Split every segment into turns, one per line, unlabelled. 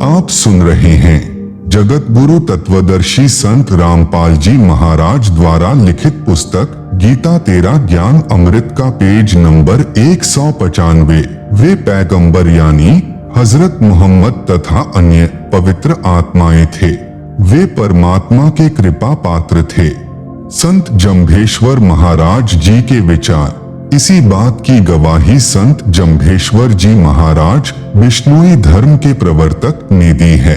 आप सुन रहे हैं जगत गुरु तत्वदर्शी संत रामपाल जी महाराज द्वारा लिखित पुस्तक गीता तेरा ज्ञान अमृत का पेज नंबर 195। वे पैगंबर यानी हजरत मोहम्मद तथा अन्य पवित्र आत्माएं थे। वे परमात्मा के कृपा पात्र थे। संत जम्भेश्वर महाराज जी के विचार। इसी बात की गवाही संत जम्भेश्वर जी महाराज विष्णुई धर्म के प्रवर्तक ने दी है।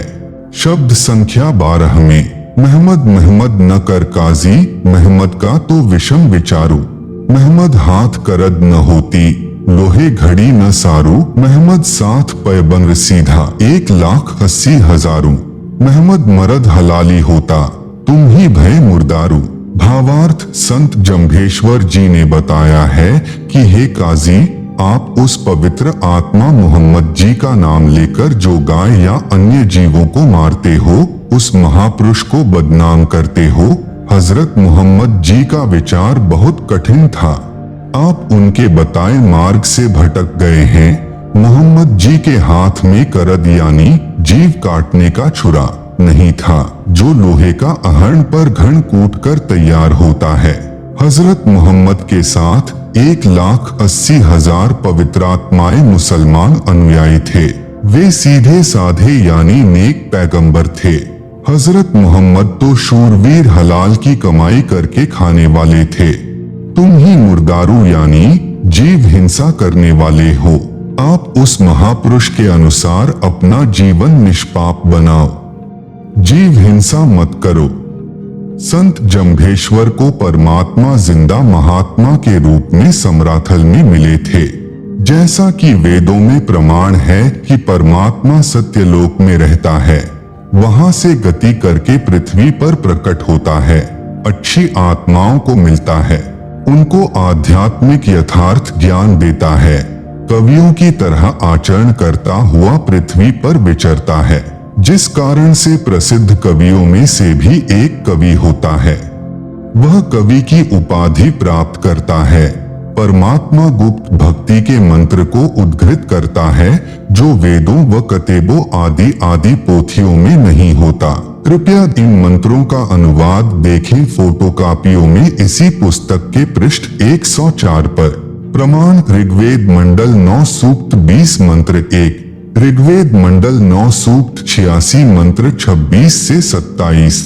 शब्द संख्या 12 में महमद न कर काजी, महमद का तो विषम विचारू, महमद हाथ करद न होती, लोहे घड़ी न सारू, महमद साथ पैबंग सीधा 1,80,000, महमद मरद हलाली होता, तुम ही भय मुर्दारू। भावार्थ संत जम्भेश्वर जी ने बताया है कि हे काजी, आप उस पवित्र आत्मा मोहम्मद जी का नाम लेकर जो गाय या अन्य जीवों को मारते हो, उस महापुरुष को बदनाम करते हो। हजरत मोहम्मद जी का विचार बहुत कठिन था। आप उनके बताए मार्ग से भटक गए हैं। मोहम्मद जी के हाथ में करद यानी जीव काटने का छुरा नहीं था, जो लोहे का आहरण पर घन कूट कर तैयार होता है। हजरत मोहम्मद के साथ 1,80,000 पवित्रात्माएं मुसलमान अनुयायी थे। वे सीधे साधे यानी नेक पैगंबर थे। हजरत मोहम्मद तो शूरवीर हलाल की कमाई करके खाने वाले थे। तुम ही मुर्दारू यानी जीव हिंसा करने वाले हो। आप उस महापुरुष के अनुसार अपना जीवन निष्पाप बनाओ, जीव हिंसा मत करो। संत जम्भेश्वर को परमात्मा जिंदा महात्मा के रूप में समराथल में मिले थे। जैसा कि वेदों में प्रमाण है कि परमात्मा सत्यलोक में रहता है, वहां से गति करके पृथ्वी पर प्रकट होता है, अच्छी आत्माओं को मिलता है, उनको आध्यात्मिक यथार्थ ज्ञान देता है, कवियों की तरह आचरण करता हुआ पृथ्वी पर विचरता है, जिस कारण से प्रसिद्ध कवियों में से भी एक कवि होता है। वह कवि की उपाधि प्राप्त करता है। परमात्मा गुप्त भक्ति के मंत्र को उद्घृत करता है, जो वेदों व कतेबों आदि पोथियों में नहीं होता। कृपया इन मंत्रों का अनुवाद देखें फोटोकॉपियों में इसी पुस्तक के पृष्ठ 104 पर। प्रमाण ऋग्वेद मंडल 9 सूक्त 20 मंत्र 1, ऋग्वेद मंडल 9 सूक्त 86 मंत्र 26 से 27,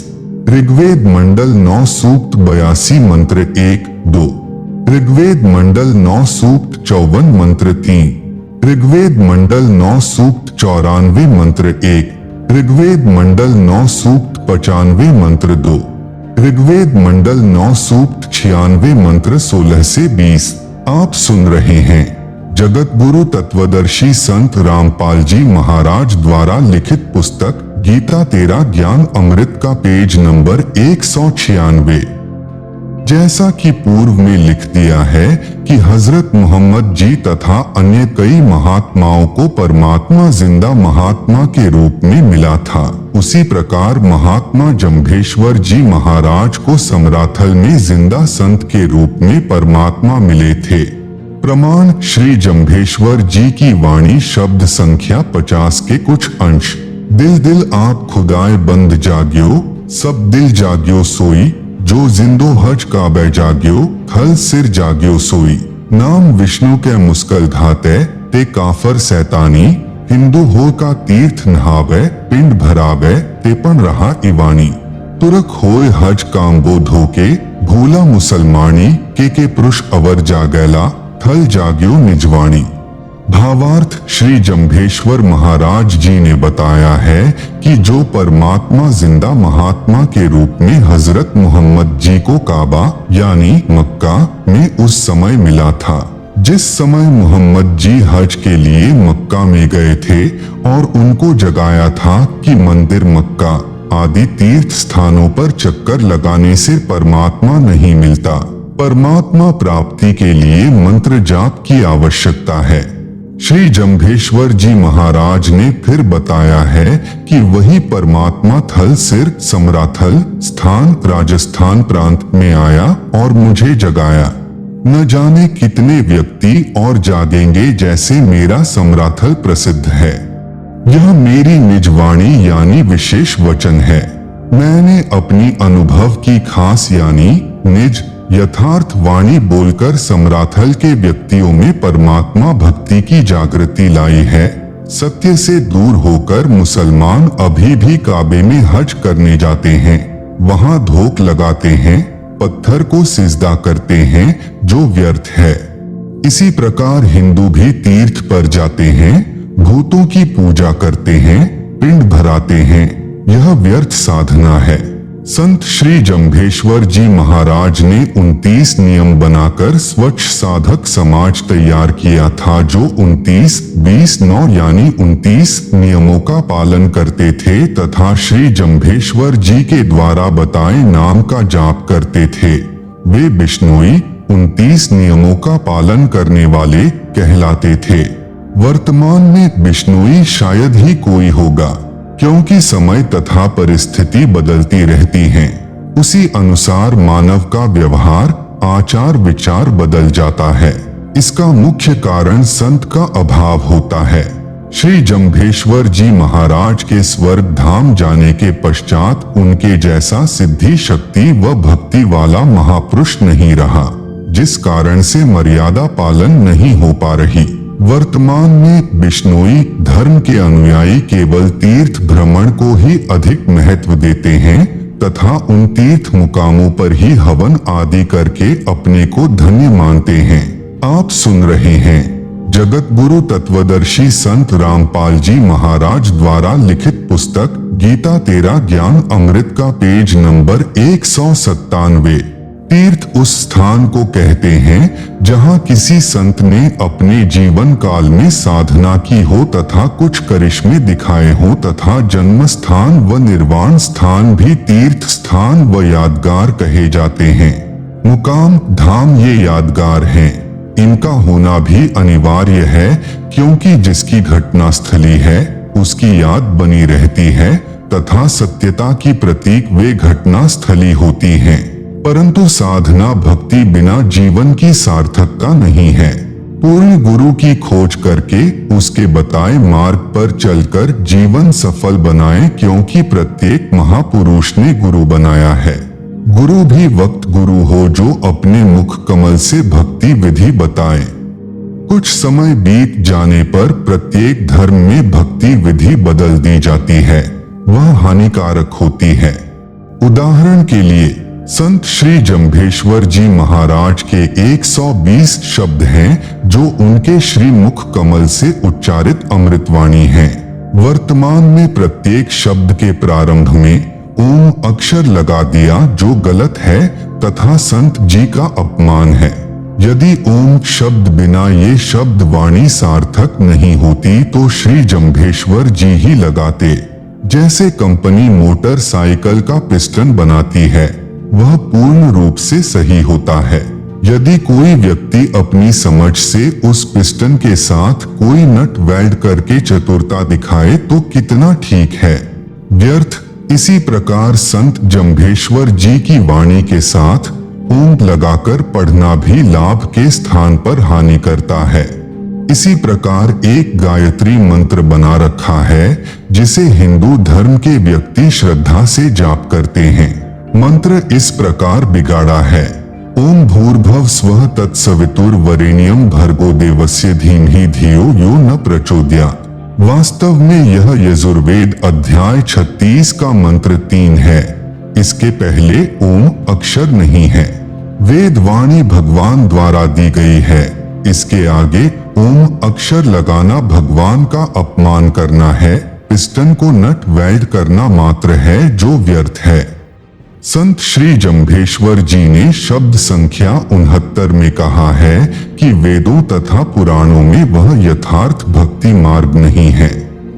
ऋग्वेद मंडल 9 सूक्त 82 मंत्र 1, 2, ऋग्वेद मंडल 9 सूक्त 54 मंत्र 3, ऋग्वेद मंडल 9 सूक्त 94 मंत्र 1, ऋग्वेद मंडल 9 सूक्त 95 मंत्र 2, ऋग्वेद मंडल 9 सूक्त 96 मंत्र 16 से 20। आप सुन रहे हैं जगत गुरु तत्वदर्शी संत रामपाल जी महाराज द्वारा लिखित पुस्तक गीता तेरा ज्ञान अमृत का पेज नंबर 196। जैसा कि पूर्व में लिख दिया है कि हजरत मोहम्मद जी तथा अन्य कई महात्माओं को परमात्मा जिंदा महात्मा के रूप में मिला था, उसी प्रकार महात्मा जम्भेश्वर जी महाराज को समराथल में जिंदा संत के रूप में परमात्मा मिले थे। प्रमाण श्री जम्भेश्वर जी की वाणी शब्द संख्या 50 के कुछ अंश। दिल दिल आप खुदाए बंद जाग्यो, सब दिल जाग्यो सोई, जो जिंदो हज काबे जाग्यो, थल सिर जाग्यो सोई। नाम विष्णु के मुस्कल धाते, ते काफर सैतानी, हिंदू हो का तीर्थ नहावे, पिंड भरावे, ते पण रहा इवानी। तुरक होए हज काम्बो धोके, भूला मुसलमानी, के पुरुष अवर जागैला, थल जाग्यो निजवाणी। भावार्थ श्री जम्भेश्वर महाराज जी ने बताया है कि जो परमात्मा जिंदा महात्मा के रूप में हजरत मोहम्मद जी को काबा यानी मक्का में उस समय मिला था, जिस समय मोहम्मद जी हज के लिए मक्का में गए थे, और उनको जगाया था कि मंदिर मक्का आदि तीर्थ स्थानों पर चक्कर लगाने से परमात्मा नहीं मिलता। परमात्मा प्राप्ति के लिए मंत्र जाप की आवश्यकता है। श्री जम्भेश्वर जी महाराज ने फिर बताया है कि वही परमात्मा थल सिर समराथल स्थान राजस्थान प्रांत में आया और मुझे जगाया। न जाने कितने व्यक्ति और जागेंगे जैसे मेरा समराथल प्रसिद्ध है। यह मेरी निज वाणी यानी विशेष वचन है। मैंने अपनी अनुभव की खास यानी निज यथार्थ वाणी बोलकर समराथल के व्यक्तियों में परमात्मा भक्ति की जागृति लाई है। सत्य से दूर होकर मुसलमान अभी भी काबे में हज करने जाते हैं, वहां धोख लगाते हैं, पत्थर को सिजदा करते हैं जो व्यर्थ है। इसी प्रकार हिंदू भी तीर्थ पर जाते हैं, भूतों की पूजा करते हैं, पिंड भराते हैं, यह व्यर्थ साधना है। संत श्री जम्भेश्वर जी महाराज ने 29 नियम बनाकर स्वच्छ साधक समाज तैयार किया था, जो 29-20-9 यानी 29 नियमों का पालन करते थे तथा श्री जम्भेश्वर जी के द्वारा बताए नाम का जाप करते थे। वे बिश्नोई 29 नियमों का पालन करने वाले कहलाते थे। वर्तमान में बिश्नोई शायद ही कोई होगा, क्योंकि समय तथा परिस्थिति बदलती रहती हैं। उसी अनुसार मानव का व्यवहार, आचार विचार बदल जाता है। इसका मुख्य कारण संत का अभाव होता है। श्री जम्भेश्वर जी महाराज के स्वर्ग धाम जाने के पश्चात उनके जैसा सिद्धि शक्ति व भक्ति वाला महापुरुष नहीं रहा, जिस कारण से मर्यादा पालन नहीं हो पा रही। वर्तमान में बिश्नोई धर्म के अनुयायी केवल तीर्थ भ्रमण को ही अधिक महत्व देते हैं तथा उन तीर्थ मुकामों पर ही हवन आदि करके अपने को धन्य मानते हैं। आप सुन रहे हैं जगत गुरु तत्वदर्शी संत रामपाल जी महाराज द्वारा लिखित पुस्तक गीता तेरा ज्ञान अमृत का पेज नंबर 197। तीर्थ उस स्थान को कहते हैं जहां किसी संत ने अपने जीवन काल में साधना की हो तथा कुछ करिश्मे दिखाए हो, तथा जन्म स्थान व निर्वाण स्थान भी तीर्थ स्थान व यादगार कहे जाते हैं। मुकाम धाम ये यादगार हैं। इनका होना भी अनिवार्य है, क्योंकि जिसकी घटना स्थली है उसकी याद बनी रहती है तथा सत्यता की प्रतीक वे घटना स्थली होती हैं। परंतु साधना भक्ति बिना जीवन की सार्थकता नहीं है। पूर्ण गुरु की खोज करके उसके बताए मार्ग पर चलकर जीवन सफल बनाएं, क्योंकि प्रत्येक महापुरुष ने गुरु बनाया है। गुरु भी वक्त गुरु हो जो अपने मुख कमल से भक्ति विधि बताए। कुछ समय बीत जाने पर प्रत्येक धर्म में भक्ति विधि बदल दी जाती है, वह हानिकारक होती है। उदाहरण के लिए संत श्री जम्भेश्वर जी महाराज के 120 शब्द हैं जो उनके श्री मुख कमल से उच्चारित अमृतवाणी हैं। वर्तमान में प्रत्येक शब्द के प्रारंभ में ओम अक्षर लगा दिया, जो गलत है तथा संत जी का अपमान है। यदि ओम शब्द बिना ये शब्द वाणी सार्थक नहीं होती तो श्री जम्भेश्वर जी ही लगाते। जैसे कंपनी मोटरसाइकिल का पिस्टन बनाती है, वह पूर्ण रूप से सही होता है। यदि कोई व्यक्ति अपनी समझ से उस पिस्टन के साथ कोई नट वेल्ड करके चतुरता दिखाए तो कितना ठीक है, व्यर्थ। इसी प्रकार संत जम्भेश्वर जी की वाणी के साथ ओम लगाकर पढ़ना भी लाभ के स्थान पर हानि करता है। इसी प्रकार एक गायत्री मंत्र बना रखा है जिसे हिंदू धर्म के व्यक्ति श्रद्धा से जाप करते हैं। मंत्र इस प्रकार बिगाड़ा है, ओम भूर्भुवः स्वः तत्सवितुर्वरेण्यं भर्गो देवस्य धीमहि धियो यो न प्रचोदयात्। वास्तव में यह यजुर्वेद अध्याय 36 का मंत्र 3 है। इसके पहले ओम अक्षर नहीं है। वेद वाणी भगवान द्वारा दी गई है, इसके आगे ओम अक्षर लगाना भगवान का अपमान करना है। पिस्टन को नट वेल्ड करना मात्र है जो व्यर्थ है। संत श्री जम्भेश्वर जी ने शब्द संख्या 69 में कहा है कि वेदों तथा पुराणों में वह यथार्थ भक्ति मार्ग नहीं है।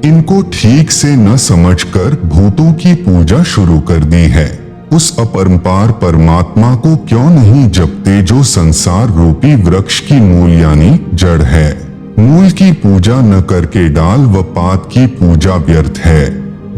इनको ठीक से न समझकर भूतों की पूजा शुरू कर दी है। उस अपरंपार परमात्मा को क्यों नहीं जपते जो संसार रूपी वृक्ष की मूल यानी जड़ है। मूल की पूजा न करके डाल व पात की पूजा व्यर्थ है,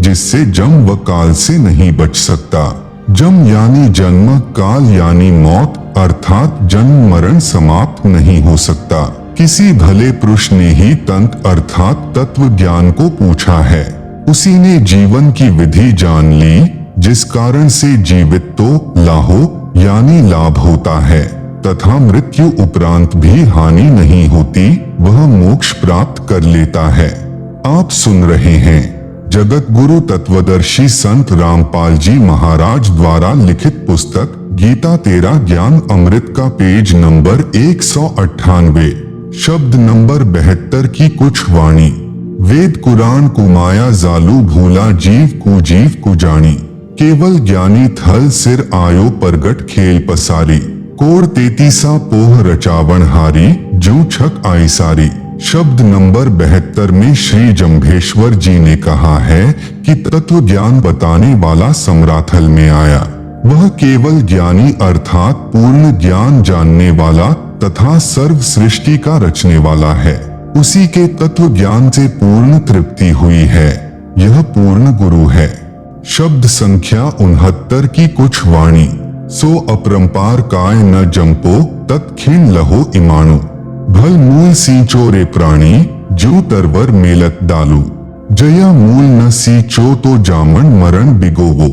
जिससे जम व काल से नहीं बच सकता। जम यानी जन्म, काल यानी मौत, अर्थात जन्म मरण समाप्त नहीं हो सकता। किसी भले पुरुष ने ही तंत्र अर्थात तत्व ज्ञान को पूछा है। उसी ने जीवन की विधि जान ली, जिस कारण से जीवित तो लाहो यानी लाभ होता है तथा मृत्यु उपरांत भी हानि नहीं होती, वह मोक्ष प्राप्त कर लेता है। आप सुन रहे हैं जगत गुरु तत्वदर्शी संत रामपाल जी महाराज द्वारा लिखित पुस्तक गीता तेरा ज्ञान अमृत का पेज नंबर 198, शब्द नंबर 72 की कुछ वाणी। वेद कुरान कुमाया जालू भूला जीव कु जानी, केवल ज्ञानी थल सिर आयो परगट खेल पसारी, कोड़ 33 पोह रचावण हारी जू छक आई सारी। शब्द नंबर 72 में श्री जम्भेश्वर जी ने कहा है कि तत्व ज्ञान बताने वाला समराथल में आया। वह केवल ज्ञानी अर्थात पूर्ण ज्ञान जानने वाला तथा सर्व सृष्टि का रचने वाला है। उसी के तत्व ज्ञान से पूर्ण तृप्ति हुई है। यह पूर्ण गुरु है। शब्द संख्या 69 की कुछ वाणी। सो अपरंपार काय न जंपो तत्खिण लहो इमाणु, भल मूल सींचो रे प्राणी जो तरवर मेलत डालू, जया मूल न सींचो तो जामन मरण बिगोवो,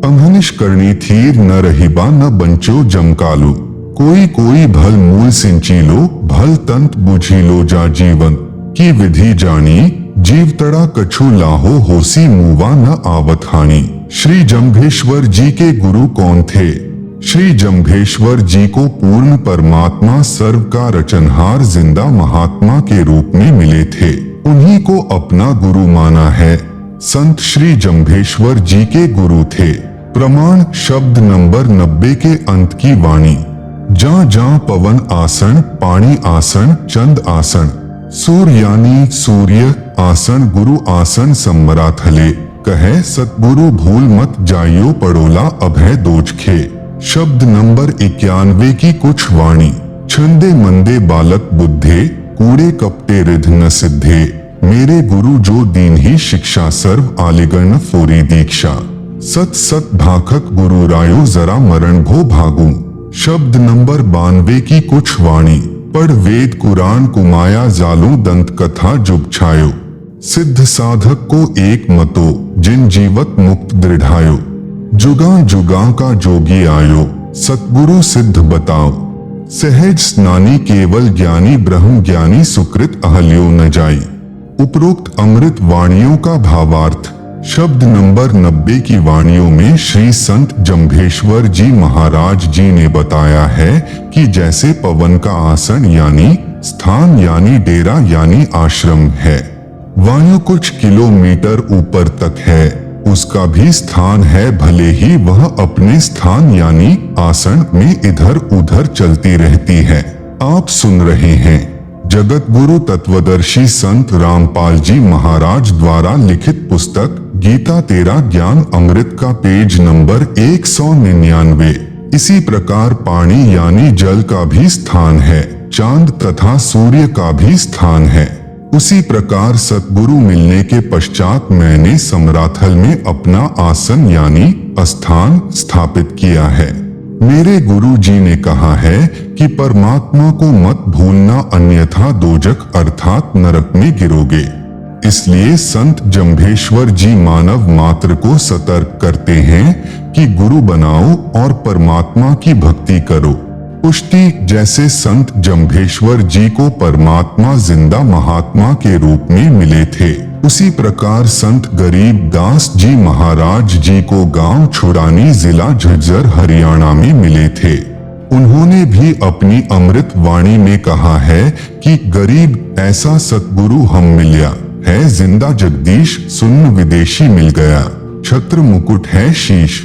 अमहनिश करनी थीर न रहिबा न बंचो जमकालू, कोई भल मूल सिंची लो भल तंत बुझी लो जा जीवन की विधि जानी, जीव तड़ा कछु लाहो होसी मुवा न आवत हानि। श्री जम्भेश्वर जी के गुरु कौन थे? श्री जम्भेश्वर जी को पूर्ण परमात्मा सर्व का रचनहार जिंदा महात्मा के रूप में मिले थे। उन्हीं को अपना गुरु माना है। संत श्री जम्भेश्वर जी के गुरु थे। प्रमाण शब्द नंबर 90 के अंत की वाणी। जहाँ जहाँ पवन आसन, पानी आसन, चंद आसन, सूर्य यानी सूर्य आसन, गुरु आसन सम्मराथले, कहे सतगुरु भूल मत जाइयो पड़ोला अभय दोजखे। शब्द नंबर 91 की कुछ वाणी। छंदे मंदे बालक बुद्धे, कूड़े कपटे रिध न सिद्धे, मेरे गुरु जो दीन ही शिक्षा सर्व आलिगण फोरी दीक्षा, सत सत भाखक गुरु रायो जरा मरण भो भागू। शब्द नंबर 92 की कुछ वाणी। पढ़ वेद कुरान कुमाया जालू दंत कथा जुग छायो, सिद्ध साधक को एक मतो जिन जीवत मुक्त दृढ़ायो, जुगा जुगा का जोगी आयो सतगुरु सिद्ध बताओ, सहज स्नानी केवल ज्ञानी ब्रह्म ज्ञानी सुकृत अहल्यो न जाई। उपरोक्त अमृत वाणियों का भावार्थ। शब्द नंबर 90 की वाणियों में श्री संत जम्भेश्वर जी महाराज जी ने बताया है कि जैसे पवन का आसन यानी स्थान यानी डेरा यानी आश्रम है, वायु कुछ किलोमीटर ऊपर तक है, उसका भी स्थान है, भले ही वह अपने स्थान यानी आसन में इधर उधर चलती रहती है। आप सुन रहे हैं जगत गुरु तत्वदर्शी संत रामपाल जी महाराज द्वारा लिखित पुस्तक गीता तेरा ज्ञान अमृत का पेज नंबर 199। इसी प्रकार पानी यानी जल का भी स्थान है, चांद तथा सूर्य का भी स्थान है। उसी प्रकार सतगुरु मिलने के पश्चात मैंने समराथल में अपना आसन यानी स्थान स्थापित किया है। मेरे गुरु जी ने कहा है कि परमात्मा को मत भूलना अन्यथा दोजक अर्थात नरक में गिरोगे। इसलिए संत जम्भेश्वर जी मानव मात्र को सतर्क करते हैं कि गुरु बनाओ और परमात्मा की भक्ति करो। पुष्टि जैसे संत जम्भेश्वर जी को परमात्मा जिंदा महात्मा के रूप में मिले थे, उसी प्रकार संत गरीब दास जी महाराज जी को गांव छुड़ानी जिला झज्जर हरियाणा में मिले थे। उन्होंने भी अपनी अमृत वाणी में कहा है कि गरीब ऐसा सतगुरु हम मिल्या है, जिंदा जगदीश सुन्न विदेशी मिल गया, छत्र मुकुट है शीश।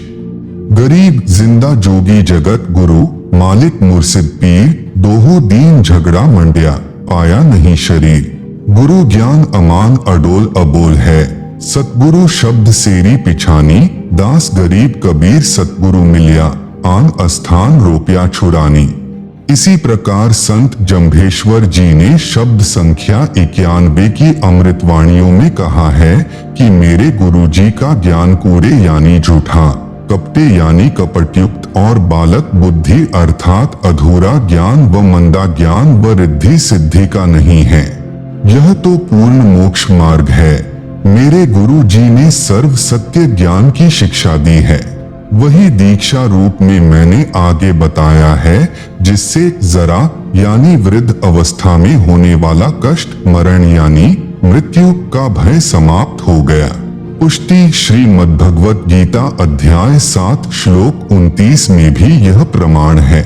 गरीब जिंदा जोगी जगत गुरु मालिक मुर्शिद पीर, दोहो दीन झगड़ा मंडिया, पाया नहीं शरीर। गुरु ज्ञान अमान अडोल अबोल है, सतगुरु शब्द सेरी पिछानी, दास गरीब कबीर सतगुरु मिलिया, आन अस्थान रोपिया छुड़ानी। इसी प्रकार संत जम्भेश्वर जी ने शब्द संख्या 91 की अमृतवाणियों में कहा है कि मेरे गुरु जी का ज्ञान कूड़े यानी झूठा, कपटे यानी कपटयुक्त और बालक बुद्धि अर्थात अधूरा ज्ञान व मंदा ज्ञान व रिद्धि सिद्धि का नहीं है। यह तो पूर्ण मोक्ष मार्ग है। मेरे गुरु जी ने सर्व सत्य ज्ञान की शिक्षा दी है। वही दीक्षा रूप में मैंने आगे बताया है, जिससे जरा यानी वृद्ध अवस्था में होने वाला कष्ट मरण यानी मृत्यु का भय समाप्त हो गया। पुष्टि श्रीमद्भगवत गीता अध्याय 7 श्लोक 29 में भी यह प्रमाण है।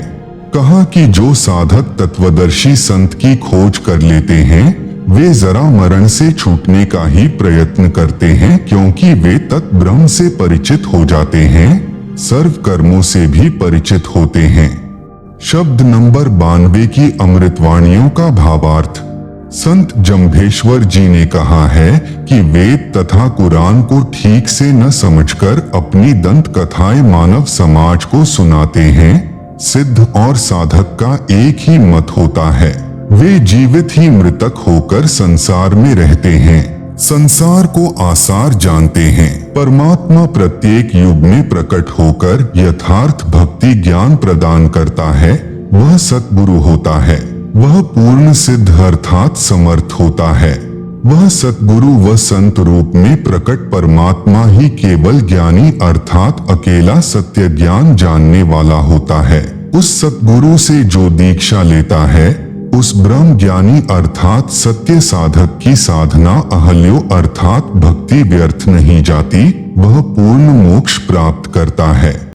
कहा कि जो साधक तत्वदर्शी संत की खोज कर लेते हैं वे जरा मरण से छूटने का ही प्रयत्न करते हैं, क्योंकि वे तत्ब्रह्म से परिचित हो जाते हैं, सर्व कर्मों से भी परिचित होते हैं। शब्द नंबर 92 की अमृतवाणियों का भावार्थ। संत जम्भेश्वर जी ने कहा है कि वेद तथा कुरान को ठीक से न समझकर अपनी दंत कथाएं मानव समाज को सुनाते हैं। सिद्ध और साधक का एक ही मत होता है, वे जीवित ही मृतक होकर संसार में रहते हैं, संसार को आसार जानते हैं। परमात्मा प्रत्येक युग में प्रकट होकर यथार्थ भक्ति ज्ञान प्रदान करता है, वह सतगुरु होता है। वह पूर्ण सिद्ध अर्थात समर्थ होता है। वह सतगुरु व संत रूप में प्रकट परमात्मा ही केवल ज्ञानी अर्थात अकेला सत्य ज्ञान जानने वाला होता है। उस सतगुरु से जो दीक्षा लेता है उस ब्रह्म ज्ञानी अर्थात सत्य साधक की साधना अहल्यो अर्थात भक्ति व्यर्थ नहीं जाती, वह पूर्ण मोक्ष प्राप्त करता है।